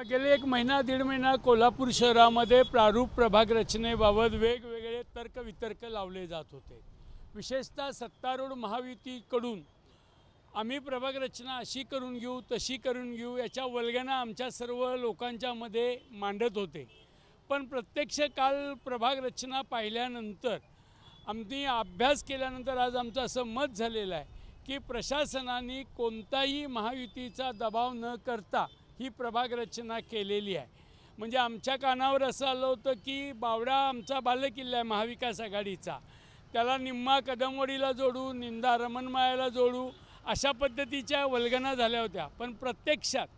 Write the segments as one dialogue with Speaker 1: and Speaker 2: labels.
Speaker 1: गेले एक महिना दीड महिना कोल्हापूर शहरामध्ये प्रारूप प्रभाग रचनेबाबत वेगवेगळे तर्कवितर्क लावले जात होते। विशेषतः सत्तारूढ महायुतीकडून आम्ही प्रभाग रचना अशी करून घेऊ तशी करून घेऊ याच्या वल्गना आमच्या सर्व लोकांच्या मध्ये मांडत होते। पण प्रत्यक्ष काल प्रभाग रचना पाहिल्यानंतर आम्ही अभ्यास केल्यानंतर आज आमचं असं मत झालेलं आहे की प्रशासनाने कोणताही महायुतीचा दबाव न करता ही प्रभाग रचना केलेली आहे। म्हणजे आमच्या कानावर असं आलं होतं की बावडा आमचा बालेकिल्ला आहे महाविकास आघाडीचा, त्याला निम्मा कदमवाडीला जोडू, निंदा रमणमाळ्याला जोडू अशा पद्धतीच्या वल्गना झाल्या होत्या। पण प्रत्यक्षात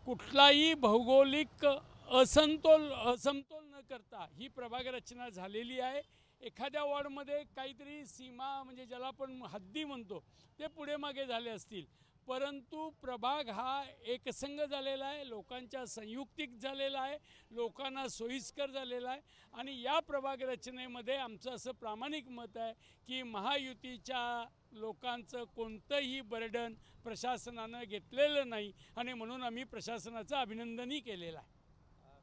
Speaker 1: कुठलाही भौगोलिक असमतोल न करता ही प्रभाग रचना झालेली आहे। एखाद्या वॉर्डमध्ये काहीतरी सीमा म्हणजे ज्याला आपण हद्दी म्हणतो ते पुढे मागे झाले असतील, परंतु प्रभाग हा एकसंघ झालेला आहे, लोकांच्या संयुक्तिक झालेला आहे, लोकांना सोयीस्कर झालेला आहे। आणि या प्रभाग रचनेमध्ये आमचं असं प्रामाणिक मत आहे की महायुतीच्या लोकांचं कोणतंही बर्डन प्रशासनानं घेतलेलं नाही आणि म्हणून आम्ही प्रशासनाचं अभिनंदनही केलेलं आहे।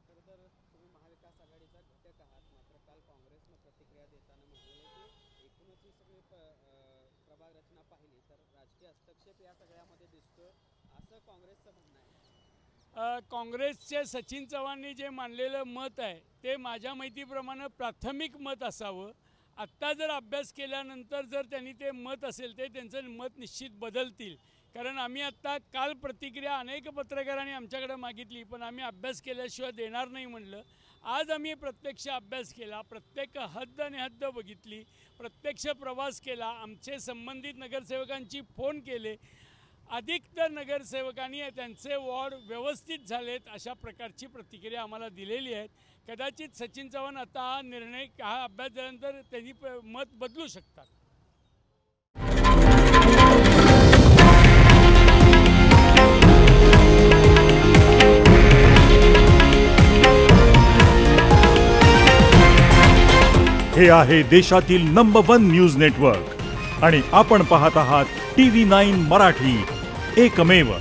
Speaker 2: तुम्ही महाविकास आघाडीचा घटक आहात, मात्र काल काँग्रेसनं प्रतिक्रिया देताना म्हटलं की एकूणच ही सगळी प्रभाग रचना पाहिली तर राजकीय हस्तक्षेप या सगळ्यामध्ये दिसतोय असं काँग्रेसचं म्हणणं आहे।
Speaker 1: काँग्रेसचे सचिन चव्हाणांनी जे मांडलेलं मत आहे ते माझ्या माहितीप्रमाणे प्राथमिक मत असावं। आत्ता जर अभ्यास केल्यानंतर जर त्यांनी ते मत असेल ते त्यांचं मत निश्चित बदलतील, कारण आम्ही आत्ता काल प्रतिक्रिया अनेक पत्रकारांनी आमच्याकडे मागितली पण आम्ही अभ्यास केल्याशिवाय देणार नाही म्हणलं। आज आम्ही प्रत्यक्ष अभ्यास केला, प्रत्येक हद्द आणि हद्द बघितली, प्रत्यक्ष प्रवास केला, आमचे संबंधित नगरसेवकांची फोन केले, अधिकतर नगरसेवकांनी त्यांचे वॉर्ड व्यवस्थित झालेत अशा प्रकारची प्रतिक्रिया आम्हाला दिलेली आहे। कदाचित सचिन चव्हाण आता हा निर्णय हा अभ्यास झाल्यानंतर त्यांनी मत बदलू शकतात।
Speaker 3: हे आहे देशातील नंबर 1 न्यूज नेटवर्क आणि आपण पाहत आहात TV9 मराठी, एकमेव।